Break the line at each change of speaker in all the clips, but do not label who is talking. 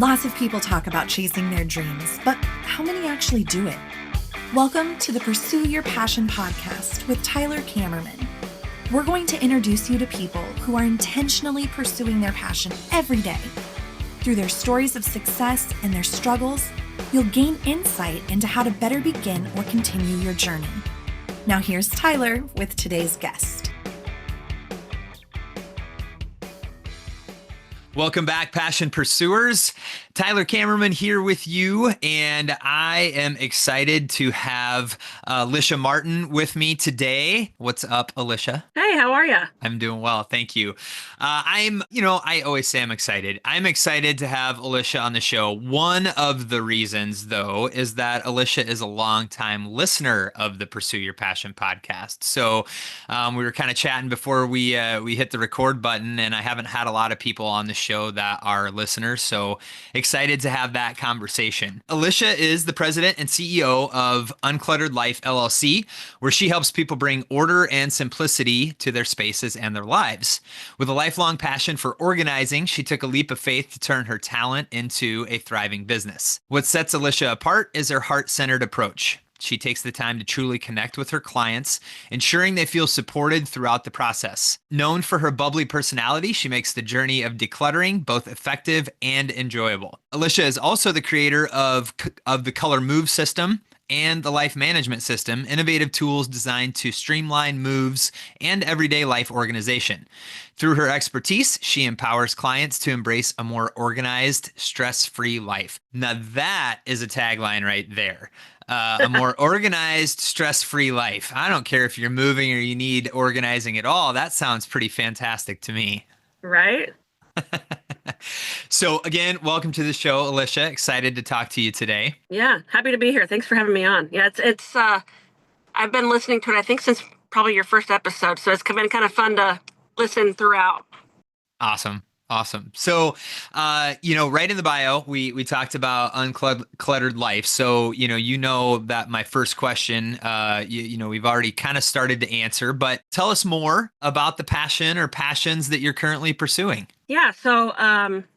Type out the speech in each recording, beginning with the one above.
Lots of people talk about chasing their dreams, but how many actually do it? Welcome to the Pursue Your Passion podcast with Tyler Kammerman. We're going to introduce you to people who are intentionally pursuing their passion every day. Through their stories of success and their struggles, you'll gain insight into how to better begin or continue your journey. Now here's Tyler with today's guest.
Welcome back, Passion Pursuers. Tyler Kammerman here with you, and I am excited to have Alysha Martin with me today. What's up, Alysha?
Hey, how are you?
I'm doing well, thank you. I always say I'm excited. I'm excited to have Alysha on the show. One of the reasons, though, is that Alysha is a longtime listener of the Pursue Your Passion podcast. So we were kind of chatting before we hit the record button, and I haven't had a lot of people on the show that are listeners, so excited to have that conversation. Alysha is the president and CEO of Uncluttered Life LLC, where she helps people bring order and simplicity to their spaces and their lives. With a lifelong passion for organizing, she took a leap of faith to turn her talent into a thriving business. What sets Alysha apart is her heart-centered approach. She takes the time to truly connect with her clients, ensuring they feel supported throughout the process. Known for her bubbly personality, she makes the journey of decluttering both effective and enjoyable. Alysha is also the creator of the Color Move system and the Life Management System, innovative tools designed to streamline moves and everyday life organization. Through her expertise, she empowers clients to embrace a more organized, stress-free life. Now that is a tagline right there. A more organized, stress-free life. I don't care if you're moving or you need organizing at all. That sounds pretty fantastic to me.
Right?
So again, welcome to the show, Alysha. Excited to talk to you today.
Yeah, happy to be here. Thanks for having me on. Yeah, it's I've been listening to it, I think, since probably your first episode. So it's been kind of fun to listen throughout.
Awesome. So, right in the bio, we talked about uncluttered life. So, you know that my first question, we've already kind of started to answer, but tell us more about the passion or passions that you're currently pursuing.
Yeah. So,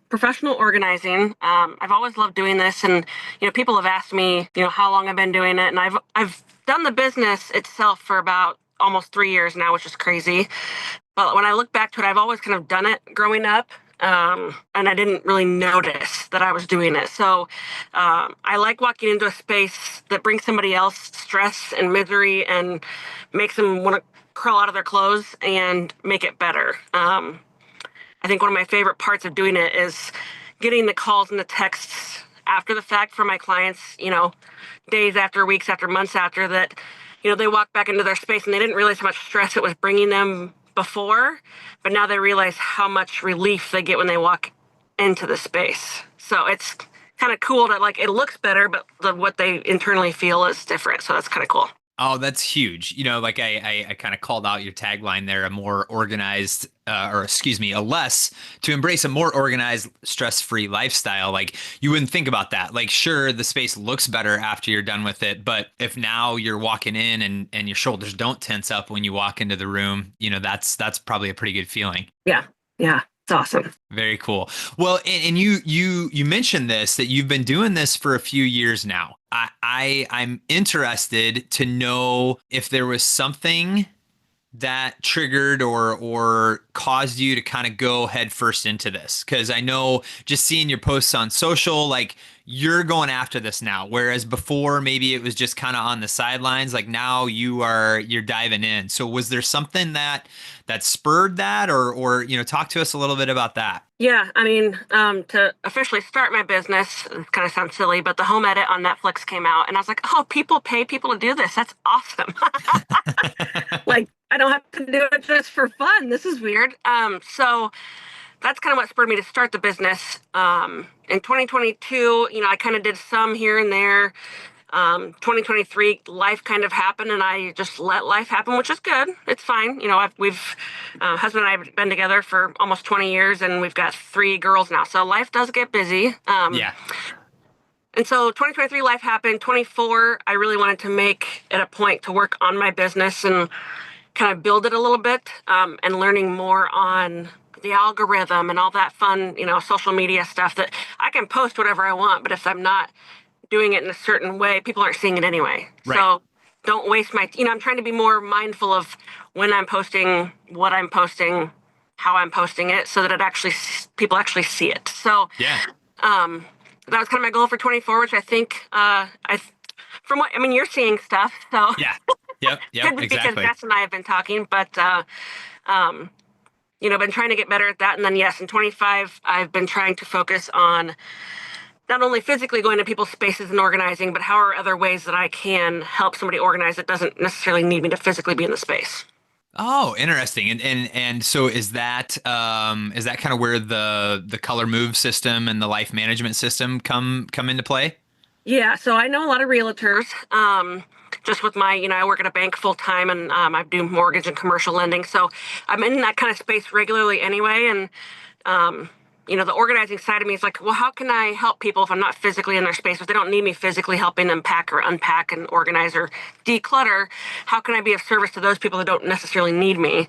professional organizing. I've always loved doing this, and people have asked me, how long I've been doing it, and I've done the business itself for about almost 3 years now, which is crazy. But when I look back to it, I've always kind of done it growing up, and I didn't really notice that I was doing it. So I like walking into a space that brings somebody else stress and misery and makes them want to crawl out of their clothes and make it better. I think one of my favorite parts of doing it is getting the calls and the texts after the fact from my clients, days after, weeks after, months after that, they walk back into their space and they didn't realize how much stress it was bringing them before, but now they realize how much relief they get when they walk into the space. So it's kind of cool that it looks better, but what they internally feel is different. So that's kind of cool.
Oh, that's huge. I kind of called out your tagline there, a more organized, to embrace a more organized, stress-free lifestyle. You wouldn't think about that. Sure, the space looks better after you're done with it, but if now you're walking in and your shoulders don't tense up when you walk into the room, that's probably a pretty good feeling.
Yeah. It's awesome.
Very cool. Well, and you mentioned this, that you've been doing this for a few years now. I'm interested to know if there was something that triggered or caused you to kind of go headfirst into this? Because I know just seeing your posts on social, you're going after this now, whereas before maybe it was just kind of on the sidelines. Now you're diving in. So was there something that spurred that, or talk to us a little bit about that?
Yeah, I mean, to officially start my business, it kind of sounds silly, but the Home Edit on Netflix came out, and I was like, oh, people pay people to do this. That's awesome. I don't have to do it just for fun. This is weird. So that's kind of what spurred me to start the business. In 2022, I kind of did some here and there. 2023, life kind of happened, and I just let life happen, which is good. It's fine. Husband and I have been together for almost 20 years, and we've got 3 girls now. So life does get busy.
Yeah.
And so 2023, life happened. 24, I really wanted to make it a point to work on my business and kind of build it a little bit, and learning more on the algorithm and all that fun, social media stuff that I can post whatever I want, but if I'm not doing it in a certain way, people aren't seeing it anyway.
Right.
So don't waste I'm trying to be more mindful of when I'm posting, what I'm posting, how I'm posting it, so that people actually see it. So
yeah,
that was kind of my goal for 24, which I think from what you're seeing stuff. So
yeah, yep,
because
exactly.
Jess and I have been talking, but been trying to get better at that. And then yes, in 25, I've been trying to focus on not only physically going to people's spaces and organizing, but how are other ways that I can help somebody organize that doesn't necessarily need me to physically be in the space.
Oh, interesting. And so is that kind of where the color move system and the life management system come into play?
Yeah, so I know a lot of realtors. Just with my, I work at a bank full time, and I do mortgage and commercial lending. So I'm in that kind of space regularly anyway. And the organizing side of me is like, well, how can I help people if I'm not physically in their space? If they don't need me physically helping them pack or unpack and organize or declutter, how can I be of service to those people that don't necessarily need me?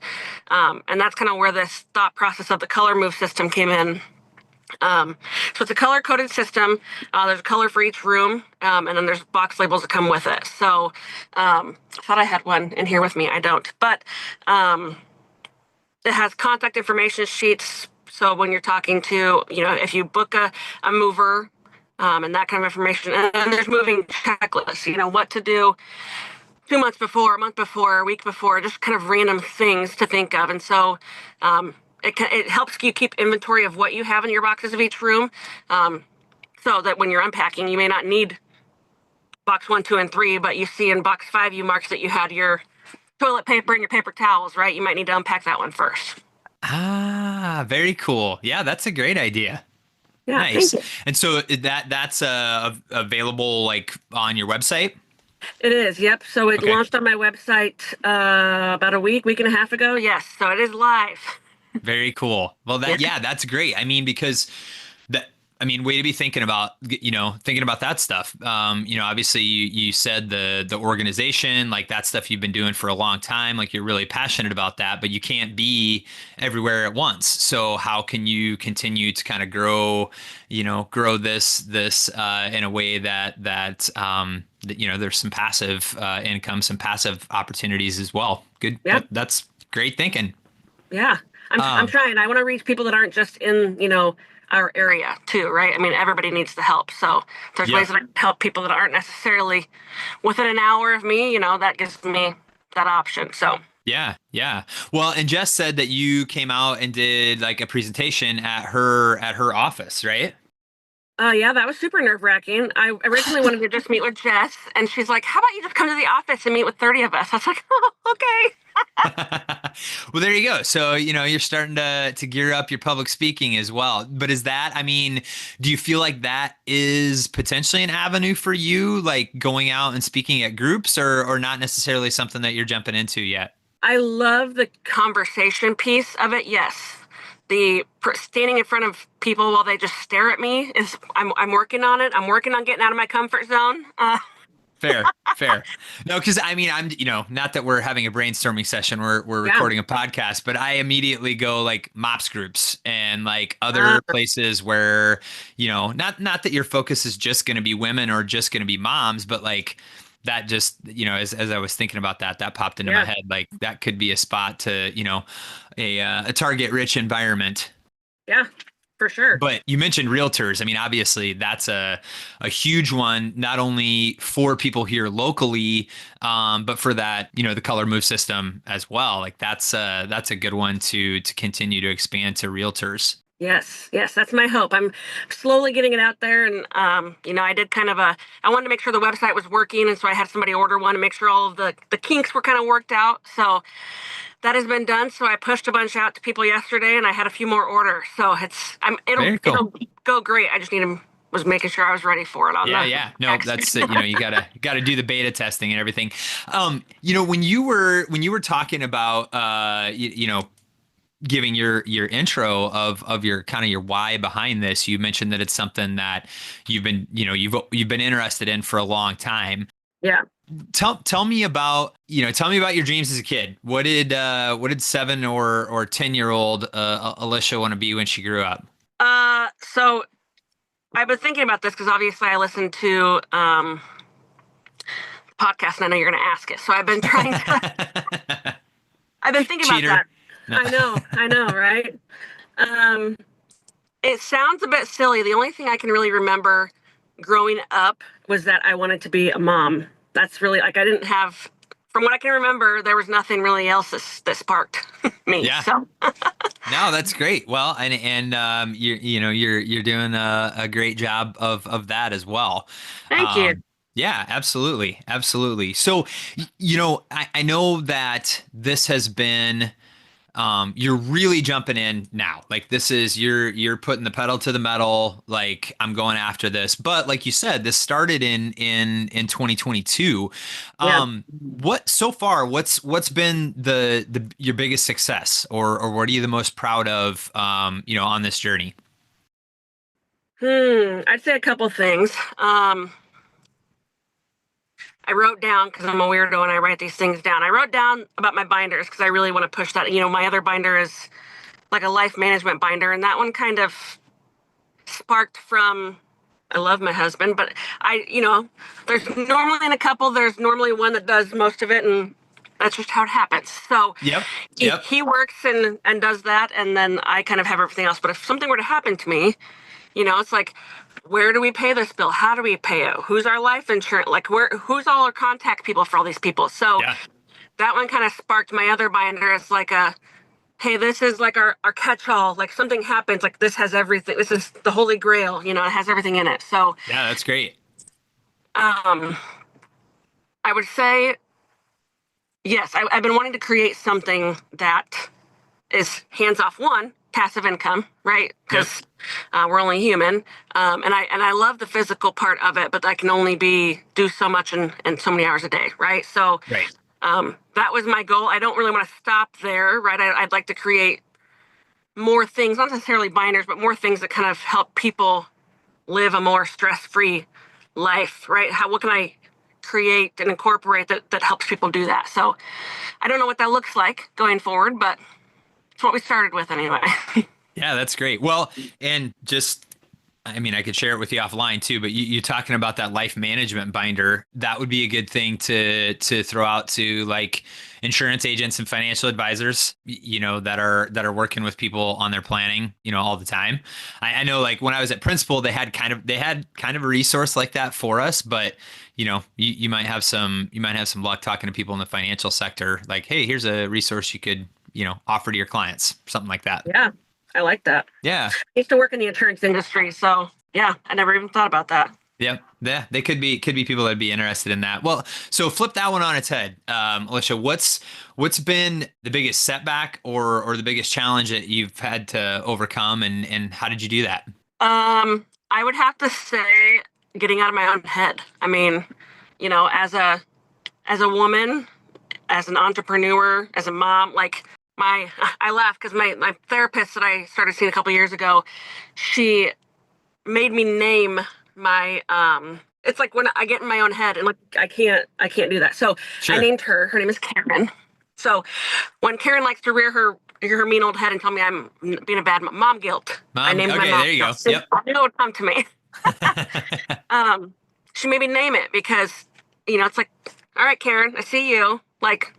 And that's kind of where this thought process of the color move system came in. So it's a color-coded system. There's a color for each room, and then there's box labels that come with it. So I thought I had one in here with me. I don't. But it has contact information sheets. So when you're talking to, if you book a mover and that kind of information, and then there's moving checklists, what to do 2 months before, a month before, a week before, just kind of random things to think of. And so it helps you keep inventory of what you have in your boxes of each room, so that when you're unpacking, you may not need box 1, 2, and 3, but you see in box 5, you marked that you had your toilet paper and your paper towels, right? You might need to unpack that one first.
Ah, very cool. Yeah, that's a great idea.
Yeah,
nice. And so that's available like on your website?
It is, yep. So it launched on my website about a week and a half ago. Yes, so it is live.
Very cool. Well, that's great. Because way to be thinking about that stuff. Obviously you said the organization, like that stuff you've been doing for a long time, like you're really passionate about that, but you can't be everywhere at once. So how can you continue to kind of grow this in a way that there's some passive income, some passive opportunities as well. Good.
Yep.
That's great thinking.
Yeah. I'm trying. I want to reach people that aren't just in, our area too, right? Everybody needs the help. So there's ways that I can help people that aren't necessarily within an hour of me, that gives me that option. So
yeah. Well, and Jess said that you came out and did like a presentation at her office, right?
Yeah, that was super nerve-wracking. I originally wanted to just meet with Jess, and she's like, how about you just come to the office and meet with 30 of us? I was like, oh, okay.
Well, there you go. So, you're starting to gear up your public speaking as well. But is that, do you feel like that is potentially an avenue for you, like going out and speaking at groups, or not necessarily something that you're jumping into yet?
I love the conversation piece of it. Yes. The standing in front of people while they just stare at me I'm working on it. I'm working on getting out of my comfort zone.
Fair. No, because I'm, not that we're having a brainstorming session, we're recording a podcast, but I immediately go like MOPS groups and like other places where, not that your focus is just going to be women or just going to be moms, but like that just, as I was thinking about that popped into my head, like that could be a spot to, a target rich environment.
Yeah. For sure.
But you mentioned realtors. Obviously that's a huge one, not only for people here locally, but for that, the color move system as well. Like that's a good one to continue to expand to realtors.
Yes, that's my hope. I'm slowly getting it out there. And, I did I wanted to make sure the website was working. And so I had somebody order one to make sure all of the kinks were kind of worked out. So that has been done. So I pushed a bunch out to people yesterday, and I had a few more orders. So it'll go great. I just was making sure I was ready for it.
No, that's you gotta do the beta testing and everything. When you were talking about giving your intro of your kind of your why behind this, you mentioned that it's something that you've been you've been interested in for a long time.
Yeah.
tell me about, tell me about your dreams as a kid. What did 7 or 10-year-old Alysha want to be when she grew up?
So I've been thinking about this because obviously I listen to podcasts and I know you're going to ask it. So I've been trying to, I've been thinking
Cheater.
about that.
No.
I know, right? It sounds a bit silly. The only thing I can really remember growing up was that I wanted to be a mom. That's really like I didn't have, from what I can remember, there was nothing really else that sparked me.
Yeah.
So
No, that's great. Well, and you're doing a great job of that as well.
thank you.
Yeah, absolutely, absolutely. So, I know that this has been. You're really jumping in now. Like this is you're putting the pedal to the metal. Like I'm going after this. But like you said, this started in 2022.
Yeah.
What so far? What's been the your biggest success, or what are you the most proud of? On this journey.
I'd say a couple things. I wrote down because I'm a weirdo and I write these things down. I wrote down about my binders because I really want to push that. My other binder is like a life management binder, and that one kind of sparked from I love my husband, but there's normally in a couple, there's normally one that does most of it, and that's just how it happens. So
Yep.
he works and does that, and then I kind of have everything else. But if something were to happen to me, it's like, where do we pay this bill? How do we pay it? Who's our life insurance? Like, who's all our contact people for all these people? So that one kind of sparked my other binder as like hey, this is like our catch-all. Like something happens, like this has everything. This is the Holy Grail. It has everything in it. So
yeah, that's great.
I would say, yes, I've been wanting to create something that is hands-off, one, passive income, right? Because we're only human. And I love the physical part of it, but I can only do so much in so many hours a day, right? So that was my goal. I don't really want to stop there, right? I'd like to create more things, not necessarily binders, but more things that kind of help people live a more stress-free life, right? What can I create and incorporate that helps people do that? So I don't know what that looks like going forward, but it's what we started with anyway.
Yeah, that's great. Well, and I could share it with you offline too, but you're talking about that life management binder. That would be a good thing to throw out to like insurance agents and financial advisors, that are working with people on their planning, all the time. I know like when I was at Principal, they had kind of a resource like that for us, but you might have some luck talking to people in the financial sector. Like, hey, here's a resource you could, offer to your clients, something like that.
Yeah. I like that.
Yeah.
I used to work in the insurance industry, so yeah, I never even thought about that.
Yeah, they could be people that'd be interested in that. Well, so flip that one on its head, Alysha. What's been the biggest setback or the biggest challenge that you've had to overcome, and how did you do that?
I would have to say getting out of my own head. I mean, as a woman, as an entrepreneur, as a mom, like. I laugh because my therapist that I started seeing a couple years ago, she made me name my it's like when I get in my own head and like I can't do that. So I named her. Her name is Karen. So when Karen likes to rear her mean old head and tell me I'm being a bad mom guilt, I named my mom.
There you go. Yep.
I knew it would come to me. She made me name it because it's like, all right, Karen, I see you. Like,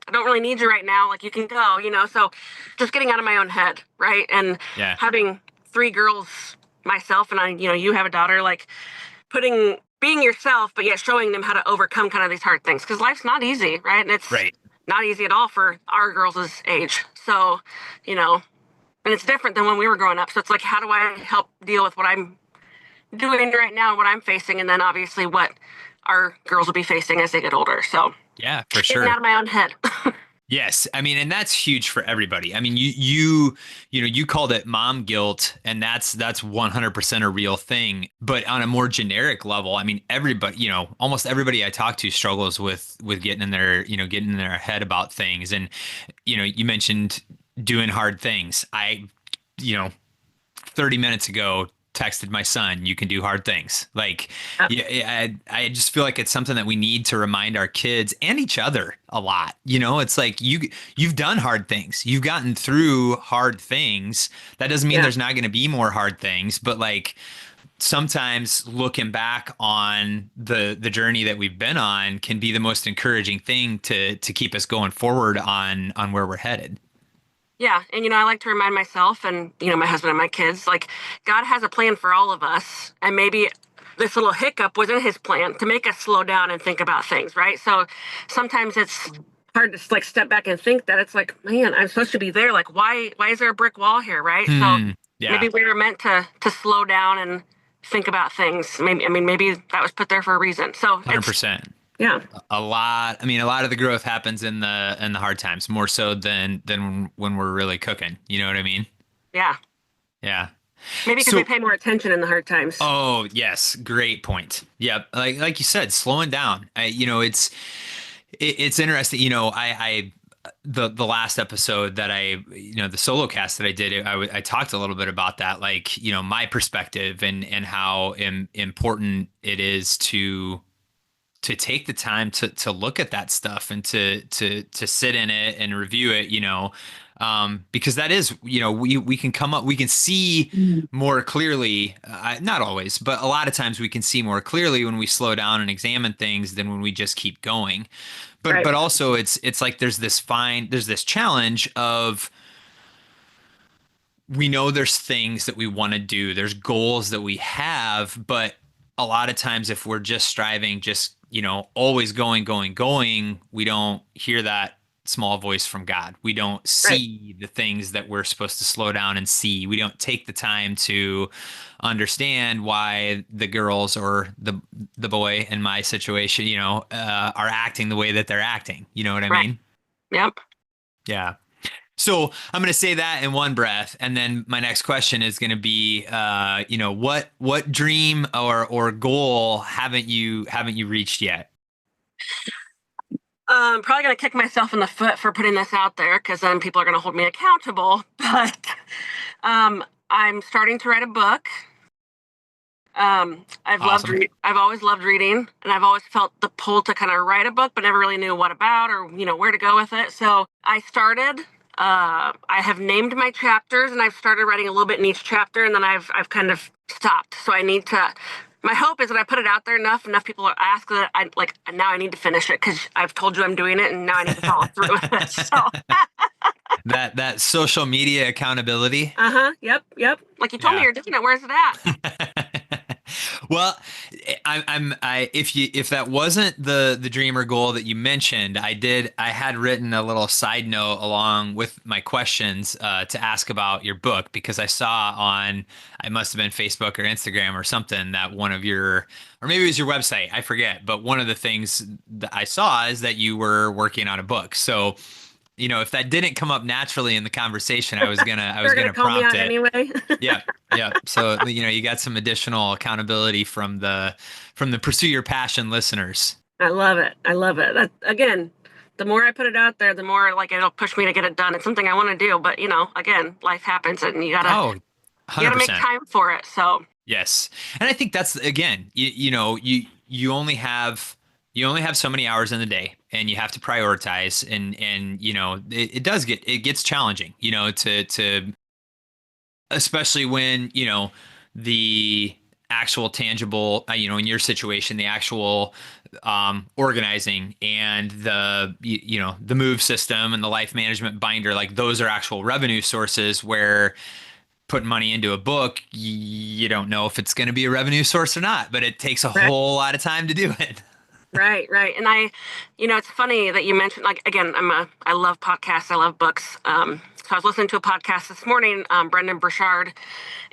I don't really need you right now. Like, you can go, so just getting out of my own head, right? And having 3 girls myself, and you have a daughter, like being yourself, but yet showing them how to overcome kind of these hard things. Because life's not easy, right? And it's not easy at all for our girls' age. So, and it's different than when we were growing up. So it's like, how do I help deal with what I'm doing right now, what I'm facing, and then obviously what our girls will be facing as they get older. So
yeah, for sure.
Getting out of my own head.
Yes. I mean, and that's huge for everybody. I mean, you called it mom guilt, and that's 100% a real thing. But on a more generic level, I mean, everybody, almost everybody I talk to struggles with getting in their head about things. And, you mentioned doing hard things. 30 minutes ago, texted my son, you can do hard things. Like,
Yep.
yeah, I just feel like it's something that we need to remind our kids and each other a lot. It's like you've done hard things. You've gotten through hard things. That doesn't mean
Yeah.
there's not going to be more hard things, but like sometimes looking back on the journey that we've been on can be the most encouraging thing to keep us going forward on where we're headed.
Yeah. And, I like to remind myself and, my husband and my kids, like, God has a plan for all of us. And maybe this little hiccup was in his plan to make us slow down and think about things, right? So sometimes it's hard to like step back and think that it's like, man, I'm supposed to be there. Like, why is there a brick wall here, right? So
Yeah.
maybe we were meant to slow down and think about things. Maybe that was put there for a reason. So
100%.
Yeah.
A lot of the growth happens in the hard times, more so than when we're really cooking. You know what I mean?
Yeah.
Yeah.
Maybe because we pay more attention in the hard times.
Oh, yes. Great point. Yep. Like you said, slowing down. It's interesting. The last episode that the solo cast that I did, I talked a little bit about that, like, my perspective and how important it is to take the time to look at that stuff and to sit in it and review it, because that is, we can see more clearly, not always, but a lot of times we can see more clearly when we slow down and examine things than when we just keep going. But,
Right.
but also it's like, there's this challenge of, we know there's things that we want to do, there's goals that we have, but a lot of times if we're just striving, always going, we don't hear that small voice from God. We don't see the things that we're supposed to slow down and see. We don't take the time to understand why the girls or the boy in my situation, are acting the way that they're acting. You know what I mean?
Yep.
Yeah. So I'm going to say that in one breath, and then my next question is going to be, what dream or goal haven't you reached yet?
Probably gonna kick myself in the foot for putting this out there because then people are gonna hold me accountable. But I'm starting to write a book.
Awesome.
I've always loved reading, and I've always felt the pull to kind of write a book, but never really knew what about or where to go with it. So I started. I have named my chapters, and I've started writing a little bit in each chapter, and then I've kind of stopped. So I need to. My hope is that I put it out there enough people are asked that now I need to finish it because I've told you I'm doing it, and now I need to follow through with it. So
that social media accountability.
Yep. Like you told me you're doing it. Where's it at?
Well, if that wasn't the dream or goal that you mentioned, I had written a little side note along with my questions to ask about your book, because I saw on, it must have been Facebook or Instagram or something, that one of your, or maybe it was your website, I forget, but one of the things that I saw is that you were working on a book. So, if that didn't come up naturally in the conversation, I was gonna prompt it
anyway.
Yeah. So you got some additional accountability from the Pursue Your Passion listeners.
I love it. That, again, the more I put it out there, the more like it'll push me to get it done. It's something I want to do, but again, life happens, and you gotta make time for it. So
yes, and I think that's, again, you only have so many hours in the day, and you have to prioritize, and it gets challenging, to especially when, the actual tangible, in your situation, the actual organizing and the move system and the life management binder, like those are actual revenue sources, where putting money into a book, you don't know if it's going to be a revenue source or not, but it takes a whole lot of time to do it.
Right. And it's funny that you mentioned, like, again, I love podcasts. I love books. So I was listening to a podcast this morning, Brendan Burchard,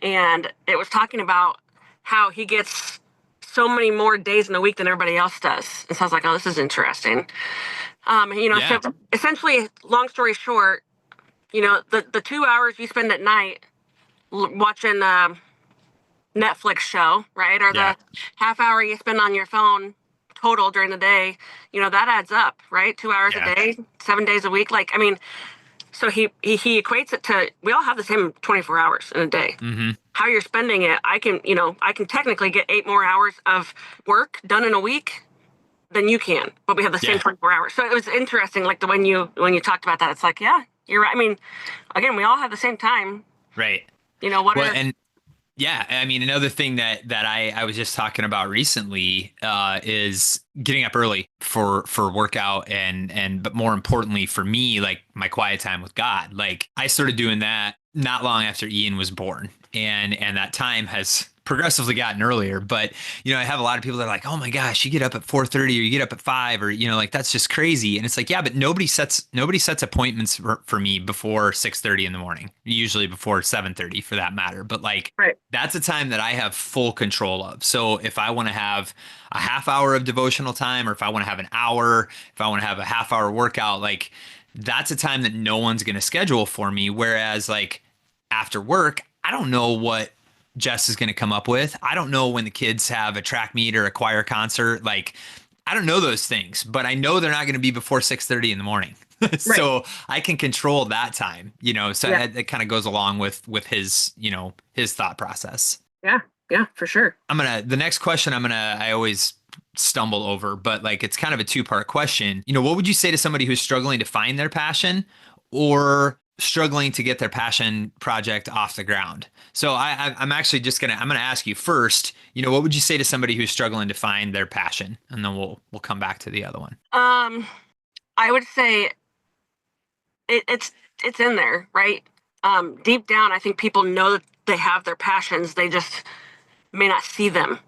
and it was talking about how he gets so many more days in a week than everybody else does. And so I was like, oh, this is interesting. So essentially, long story short, the 2 hours you spend at night watching a Netflix show, right? Or the half hour you spend on your phone total during the day, that adds up, right? 2 hours a day, 7 days a week. Like, So he equates it to, we all have the same 24 hours in a day.
Mm-hmm.
How you're spending it, I can technically get 8 more hours of work done in a week than you can, but we have the same 24 hours. So it was interesting, like when you talked about that, it's like, yeah, you're right. I mean, again, we all have the same time.
Right. Yeah, I mean, another thing that I was just talking about recently is getting up early for workout but more importantly for me, like my quiet time with God. Like I started doing that not long after Ian was born, and that time has progressively gotten earlier. But I have a lot of people that are like, oh my gosh, you get up at 4:30 or you get up at 5 or like that's just crazy. And it's like, yeah, but nobody sets appointments for me before 6:30 in the morning, usually before 7:30 for that matter. But like, that's a time that I have full control of. So if I want to have a half hour of devotional time, or if I want to have an hour, if I want to have a half hour workout, like that's a time that no one's going to schedule for me. Whereas like after work, I don't know what Jess is going to come up with. I don't know when the kids have a track meet or a choir concert. Like, I don't know those things, but I know they're not going to be before 6:30 in the morning. So I can control that time, so it kind of goes along with his, his thought process.
Yeah, for sure.
The next question I always stumble over, but like, it's kind of a 2-part question. What would you say to somebody who's struggling to find their passion or struggling to get their passion project off the ground? So I'm actually just I'm gonna ask you first, what would you say to somebody who's struggling to find their passion? And then we'll come back to the other one.
I would say it's in there, right? Deep down, I think people know that they have their passions. They just may not see them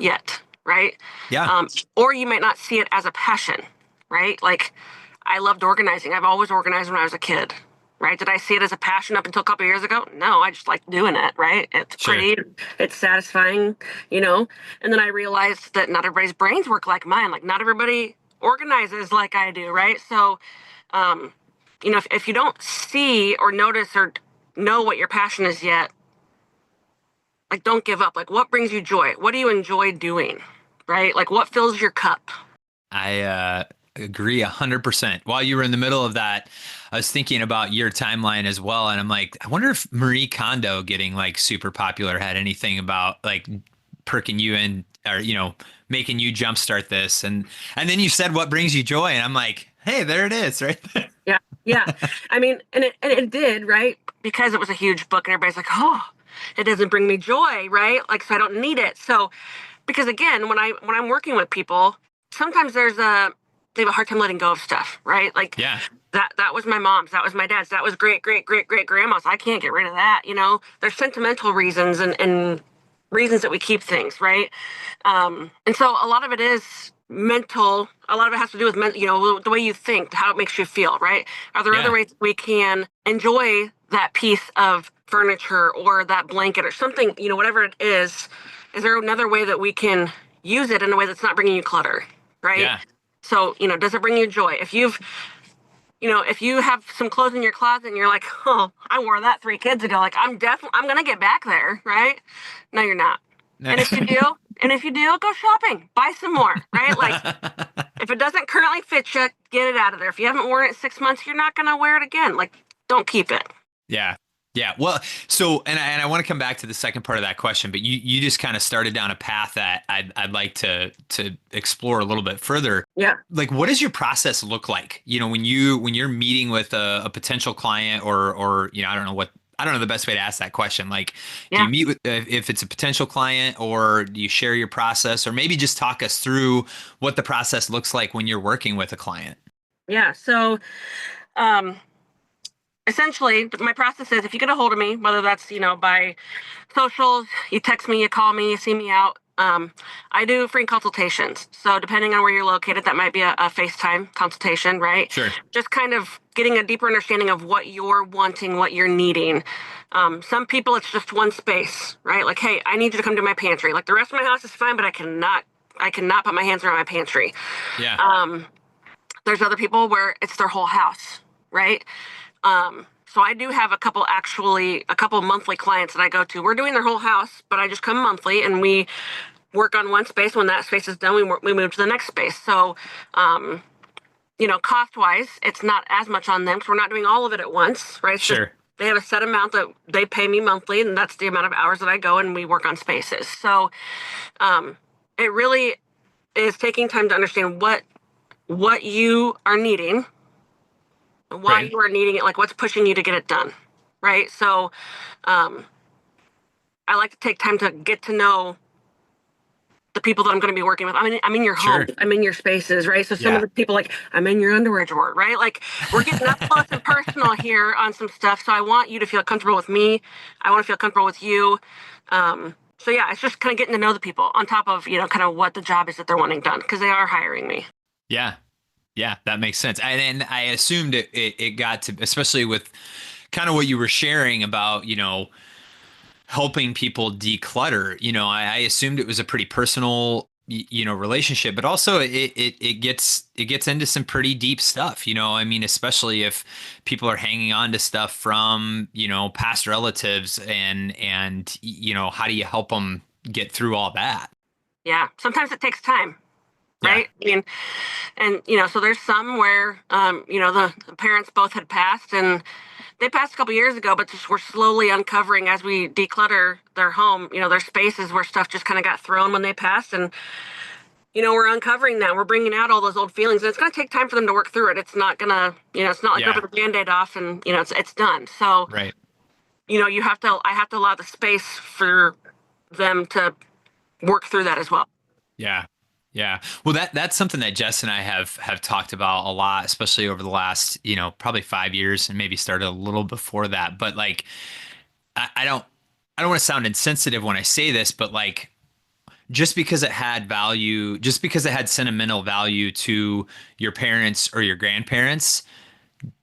yet, right?
Yeah.
Or you might not see it as a passion, right? Like I loved organizing. I've always organized when I was a kid. Right? Did I see it as a passion up until a couple of years ago? No, I just like doing it, right? It's pretty, it's satisfying, And then I realized that not everybody's brains work like mine. Like not everybody organizes like I do, right? So, if you don't see or notice or know what your passion is yet, like don't give up. Like what brings you joy? What do you enjoy doing? Right? Like what fills your cup?
I agree 100%. While you were in the middle of that, I was thinking about your timeline as well. And I'm like, I wonder if Marie Kondo getting like super popular had anything about like perking you in or, making you jumpstart this. And then you said, what brings you joy? And I'm like, hey, there it is right there.
Yeah. I mean, and it did, right? Because it was a huge book and everybody's like, oh, it doesn't bring me joy, right? Like, so I don't need it. So, because again, when I'm working with people, sometimes they have a hard time letting go of stuff, right? Like that was my mom's, that was my dad's, that was great grandma's. I can't get rid of that. There's sentimental reasons and reasons that we keep things, right? And so a lot of it is mental. A lot of it has to do with the way you think, how it makes you feel, right? Are there other ways we can enjoy that piece of furniture or that blanket or something, whatever it is? Is there another way that we can use it in a way that's not bringing you clutter, right?
Yeah.
So, does it bring you joy? If you have some clothes in your closet and you're like, oh, I wore that 3 kids ago, like I'm going to get back there, right? No, you're not. And if you do, go shopping, buy some more, right? Like if it doesn't currently fit you, get it out of there. If you haven't worn it 6 months, you're not going to wear it again. Like don't keep it.
Yeah. Yeah. Well, so, and I want to come back to the second part of that question, but you just kind of started down a path that I'd like to explore a little bit further.
Yeah.
Like, what does your process look like? When you're meeting with a potential client or, I don't know the best way to ask that question. Like, do you meet with, if it's a potential client, or do you share your process, or maybe just talk us through what the process looks like when you're working with a client?
Yeah. So, essentially, my process is if you get a hold of me, whether that's, by socials, you text me, you call me, you see me out, I do free consultations. So depending on where you're located, that might be a FaceTime consultation, right?
Sure.
Just kind of getting a deeper understanding of what you're wanting, what you're needing. Some people, it's just one space, right? Like, hey, I need you to come to my pantry. Like the rest of my house is fine, but I cannot put my hands around my pantry.
Yeah.
There's other people where it's their whole house, right? So I do have a couple monthly clients that I go to. We're doing their whole house, but I just come monthly and we work on one space. When that space is done, we move to the next space. So, cost wise, it's not as much on them because we're not doing all of it at once, right? It's
Sure.
just, they have a set amount that they pay me monthly, and that's the amount of hours that I go and we work on spaces. So it really is taking time to understand what you are needing, why
Right.
you are needing it, like what's pushing you to get it done, right? So I like to take time to get to know the people that I'm going to be working with. I'm in your home.
Sure.
I'm in your spaces, right? So some of
Yeah.
the people, like, I'm in your underwear drawer, right? Like, we're getting up close and personal here on some stuff. So I want you to feel comfortable with me. I want to feel comfortable with you. So yeah, it's just kind of getting to know the people on top of, kind of what the job is that they're wanting done, because they are hiring me.
Yeah. Yeah, that makes sense. And I assumed it got to, especially with kind of what you were sharing about, helping people declutter. I assumed it was a pretty personal, relationship, but also it gets into some pretty deep stuff. Especially if people are hanging on to stuff from, past relatives and how do you help them get through all that?
Yeah, sometimes it takes time.
Yeah.
Right. And so there's some where, the parents both had passed, and they passed a couple years ago, but just we're slowly uncovering as we declutter their home, their spaces where stuff just kind of got thrown when they passed. And, we're uncovering that. We're bringing out all those old feelings, and it's going to take time for them to work through it. It's not going to, it's not like
Yeah.
ripping the Band-Aid off and, it's done. So,
Right.
I have to allow the space for them to work through that as well.
Yeah. Yeah. Well, that's something that Jess and I have talked about a lot, especially over the last, probably 5 years, and maybe started a little before that. But like, I don't want to sound insensitive when I say this, but like, just because it had value, just because it had sentimental value to your parents or your grandparents,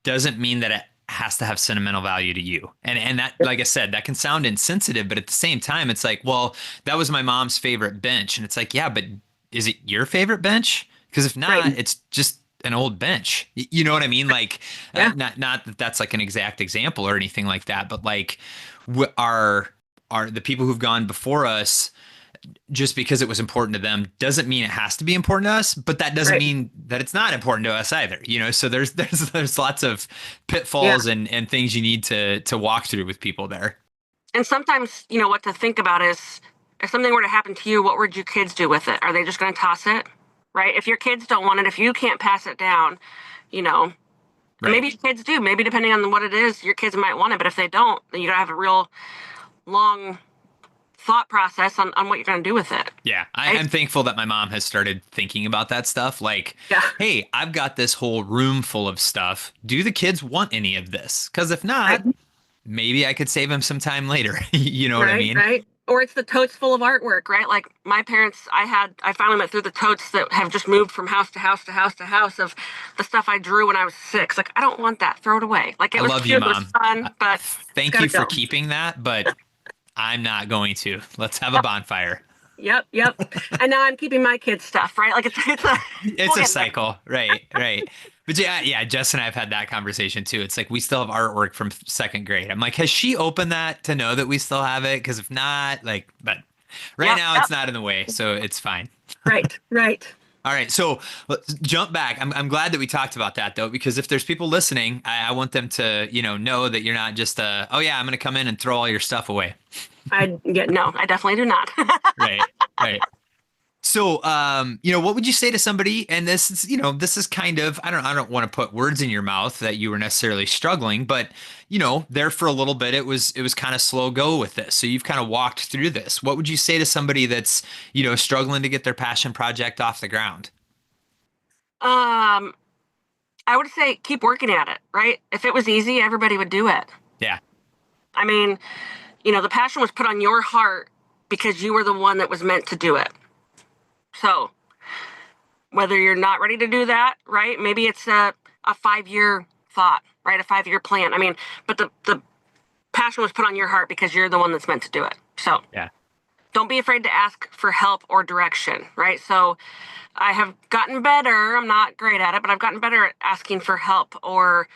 doesn't mean that it has to have sentimental value to you. And that, like I said, that can sound insensitive, but at the same time, it's like, well, that was my mom's favorite bench. And it's like, yeah, but is it your favorite bench? Because if not,
Right.
it's just an old bench. You know what I mean? Like,
Yeah.
not that that's like an exact example or anything like that, but like, are the people who've gone before us, just because it was important to them doesn't mean it has to be important to us, but that doesn't
Right.
mean that it's not important to us either. So there's lots of
Yeah.
pitfalls and things you need to walk through with people there.
And sometimes, what to think about is, if something were to happen to you, what would your kids do with it? Are they just going to toss it? Right? If your kids don't want it, if you can't pass it down,
Right.
maybe your kids do. Maybe depending on what it is, your kids might want it. But if they don't, then you got to have a real long thought process on what you're going to do with it.
Yeah.
Right?
I'm thankful that my mom has started thinking about that stuff. Like,
Yeah.
hey, I've got this whole room full of stuff. Do the kids want any of this? Because if not, maybe I could save them some time later. You know what I mean?
Right. Or it's the totes full of artwork, right? Like my parents, I finally went through the totes that have just moved from house to house to house to house of the stuff I drew when I was 6. Like, I don't want that. Throw it away. Like, it
I
was
love
cute,
you,
it was
Mom.
fun, but
Thank
gotta
you for
go.
keeping that, but I'm not going to. Let's have a bonfire.
Yep. And now I'm keeping my kids' stuff, right? Like, it's
It's a cycle. Right. But yeah, Jess and I have had that conversation too. It's like, we still have artwork from 2nd grade. I'm like, has she opened that to know that we still have it? Because if not, like, but right now it's not in the way, so it's fine.
Right.
All right, so let's jump back. I'm glad that we talked about that though, because if there's people listening, I want them to know that you're not just oh yeah, I'm going to come in and throw all your stuff away.
No, I definitely do not.
Right. So, what would you say to somebody? And this is kind of, I don't want to put words in your mouth that you were necessarily struggling, but there for a little bit, it was kind of slow go with this. So you've kind of walked through this. What would you say to somebody that's, struggling to get their passion project off the ground?
I would say keep working at it, right? If it was easy, everybody would do it.
Yeah.
I mean, the passion was put on your heart because you were the one that was meant to do it. So whether you're not ready to do that, right? Maybe it's a 5-year thought, right? A 5-year plan. I mean, but the passion was put on your heart because you're the one that's meant to do it. So
Yeah.
don't be afraid to ask for help or direction, right? So I have gotten better. I'm not great at it, but I've gotten better at asking for help, or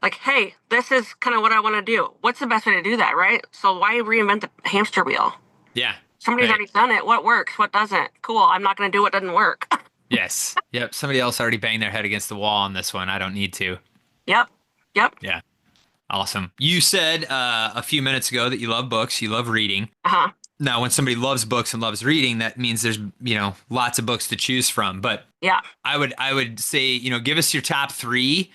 like, hey, this is kind of what I want to do. What's the best way to do that, right? So why reinvent the hamster wheel?
Yeah.
Somebody's
Right.
already done it. What works? What doesn't? Cool. I'm not going to do what doesn't work.
Yes. Yep. Somebody else already banged their head against the wall on this one. I don't need to.
Yep. Yep.
Yeah. Awesome. You said a few minutes ago that you love books, you love reading.
Uh-huh.
Now, when somebody loves books and loves reading, that means there's, lots of books to choose from. But
Yeah.
I would say, give us your top three,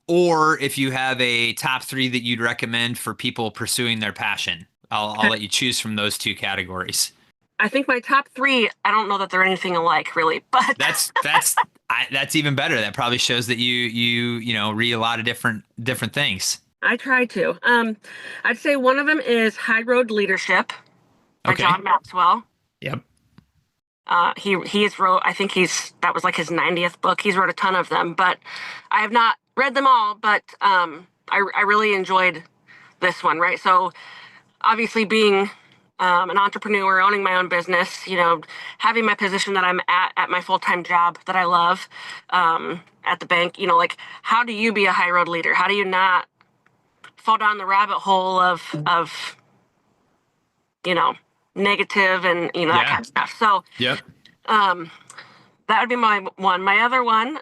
or if you have a top three that you'd recommend for people pursuing their passion. I'll let you choose from those two categories.
I think my top three, I don't know that they're anything alike, really, but
That's even better. That probably shows that you read a lot of different things.
I try to. I'd say one of them is High Road Leadership by
Okay.
John Maxwell.
Yep.
He's wrote, I think that was like his 90th book. He's wrote a ton of them, but I have not read them all, but I really enjoyed this one, right? So obviously being an entrepreneur, owning my own business, having my position that I'm at my full-time job that I love at the bank, like how do you be a high road leader? How do you not fall down the rabbit hole of negative and that kind of stuff. So
Yep.
that would be my one. My other one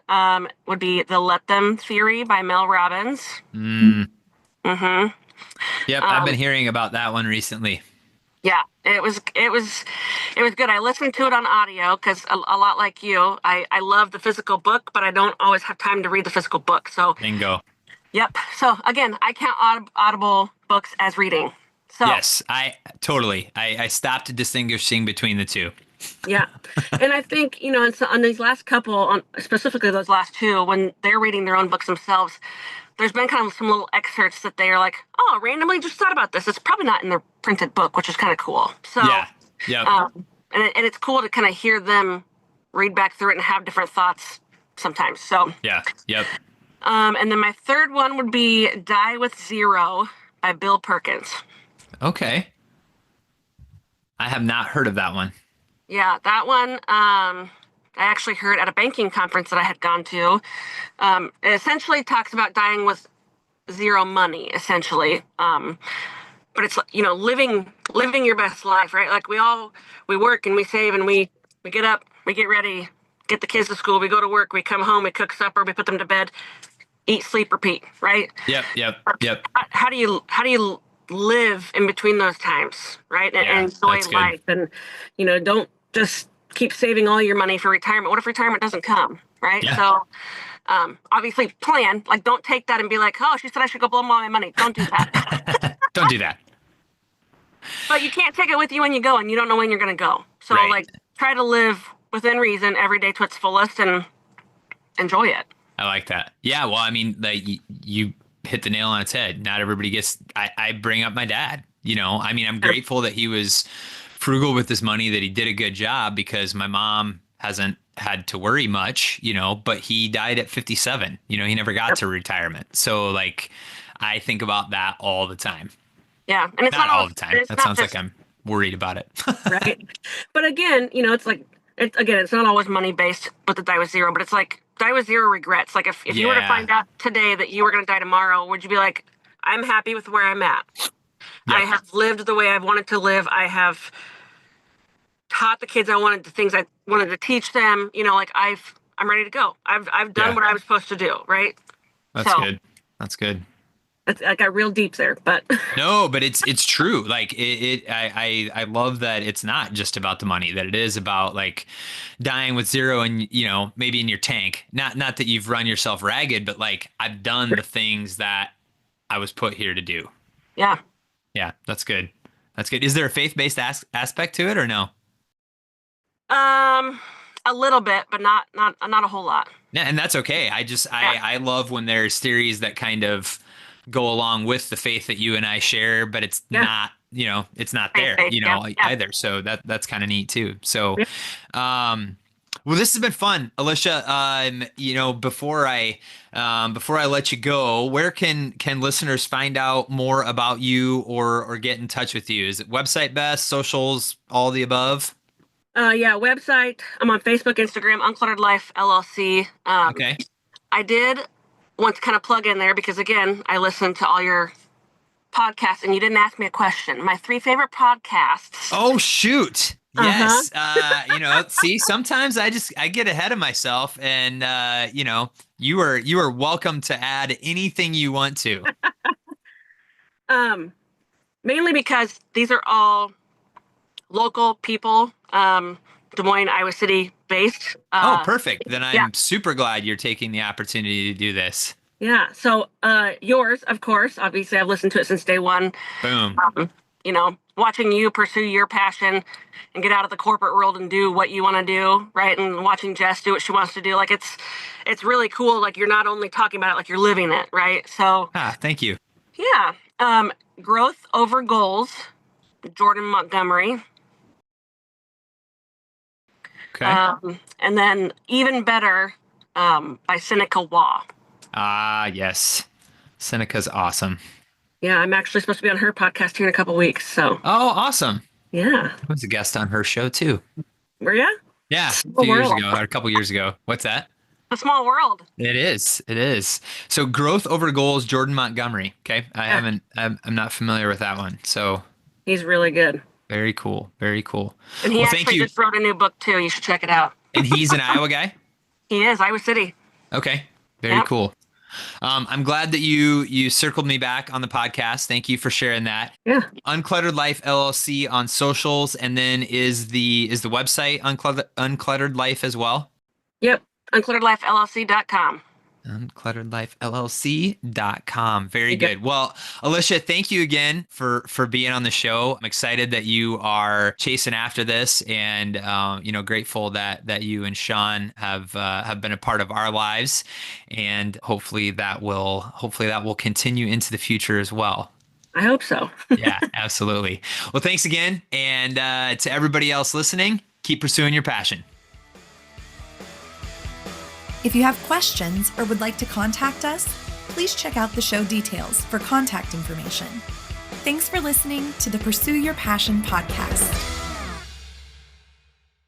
would be the Let Them Theory by Mel Robbins.
Yep. I've been hearing about that one recently.
Yeah, it was good. I listened to it on audio because a lot like you, I love the physical book, but I don't always have time to read the physical book. So
Bingo.
yep. So again, I count Audible books as reading. So
Yes, I totally. I stopped distinguishing between the two.
yeah. And I think, on these last couple, specifically those last two, when they're reading their own books themselves, there's been kind of some little excerpts that they are like, oh, randomly just thought about this. It's probably not in their printed book, which is kind of cool. So,
Yeah. Yep.
and it's cool to kind of hear them read back through it and have different thoughts sometimes. So,
Yeah. Yep.
and then my third one would be Die with Zero by Bill Perkins.
Okay. I have not heard of that one.
Yeah, that one, I actually heard at a banking conference that I had gone to. It essentially talks about dying with zero money, essentially. But it's, living your best life, right? Like we work and we save and we get up, we get ready, get the kids to school, we go to work, we come home, we cook supper, we put them to bed, eat, sleep, repeat, right?
Yep.
How do you live in between those times, right? And
Yeah,
enjoy
that's good.
life and, don't just keep saving all your money for retirement. What if retirement doesn't come, right?
Yeah.
So obviously plan, like don't take that and be like, oh, she said I should go blow all my money. Don't do that.
Don't do that.
But you can't take it with you when you go and you don't know when you're going to go. So
Right.
try to live within reason every day to its fullest and enjoy it.
I like that. Yeah. Well, I mean, like you hit the nail on its head. Not everybody gets, I bring up my dad, I'm grateful that he was frugal with his money, that he did a good job because my mom hasn't had to worry much, but he died at 57, he never got to retirement. So I think about that all the time.
Yeah. And it's
Not all
always,
the time.
it's
That
not
sounds
just-
like I'm worried about it.
right. But again, it's not always money based with the die with zero, but it's like die with zero regrets. Like if you were to
Yeah.
find out today that you were going to die tomorrow, would you be like, I'm happy with where I'm at.
Yeah.
I have lived the way I've wanted to live. I have taught the kids the things I wanted to teach them. I'm ready to go. I've done
Yeah.
what I was supposed to do. Right.
That's
So-
good. That's good.
I got real deep there, but
No, but it's true. I love that it's not just about the money, that it is about dying with zero and, maybe in your tank, not that you've run yourself ragged, but I've done the things that I was put here to do.
yeah.
Yeah, that's good. That's good. Is there a faith-based aspect to it or no?
A little bit, but not a whole lot.
Yeah, and that's okay. I love when there's theories that kind of go along with the faith that you and I share, but it's not, it's not there,
Faith, yeah.
either. So that's kind of neat too. So, well, this has been fun, Alysha. Before I let you go, where can listeners find out more about you or get in touch with you? Is it website best, socials, all the above?
Yeah, website. I'm on Facebook, Instagram, Uncluttered Life LLC.
Okay.
I did want to kind of plug in there because, again, I listened to all your podcasts and you didn't ask me a question. My 3 favorite podcasts.
Oh, shoot. Yes. See, sometimes I get ahead of myself, and you are welcome to add anything you want to.
Mainly because these are all local people, Des Moines, Iowa City based.
Perfect. Then I'm super glad you're taking the opportunity to do this.
Yeah. So yours, of course, obviously I've listened to it since day one.
Boom.
Watching you pursue your passion and get out of the corporate world and do what you want to do, right? And watching Jess do what she wants to do. Like it's really cool. Like you're not only talking about it, like you're living it, right? So
thank you.
Yeah.
Growth Over Goals, Jordan Montgomery.
Okay.
And then Even Better by Seneca Waugh.
Yes. Seneca's awesome.
Yeah, I'm actually supposed to be on her podcast here in a couple weeks. So.
Oh, awesome.
Yeah.
I was a guest on her show too.
Were you?
Yeah, a few years ago, or a couple years ago. What's that?
A small world.
It is. It is. So Growth Over Goals, Jordan Montgomery. Okay. I'm not familiar with that one. So.
He's really good.
Very cool. Very cool.
And he actually just wrote a new book too. You should check it out.
And he's an Iowa guy?
He is, Iowa City.
Okay. Very cool. I'm glad that you circled me back on the podcast. Thank you for sharing that.
Yeah.
Uncluttered Life LLC on socials, and then is the website Uncluttered Life as well?
Yep. UnclutteredLifeLLC.com.
UnclutteredLifeLLC.com. Very good. Well, Alysha, thank you again for being on the show. I'm excited that you are chasing after this, and grateful that you and Sean have been a part of our lives, and hopefully that will continue into the future as well.
I hope so.
Yeah, absolutely. Well, thanks again, and to everybody else listening, keep pursuing your passion.
If you have questions or would like to contact us, please check out the show details for contact information. Thanks for listening to the Pursue Your Passion podcast.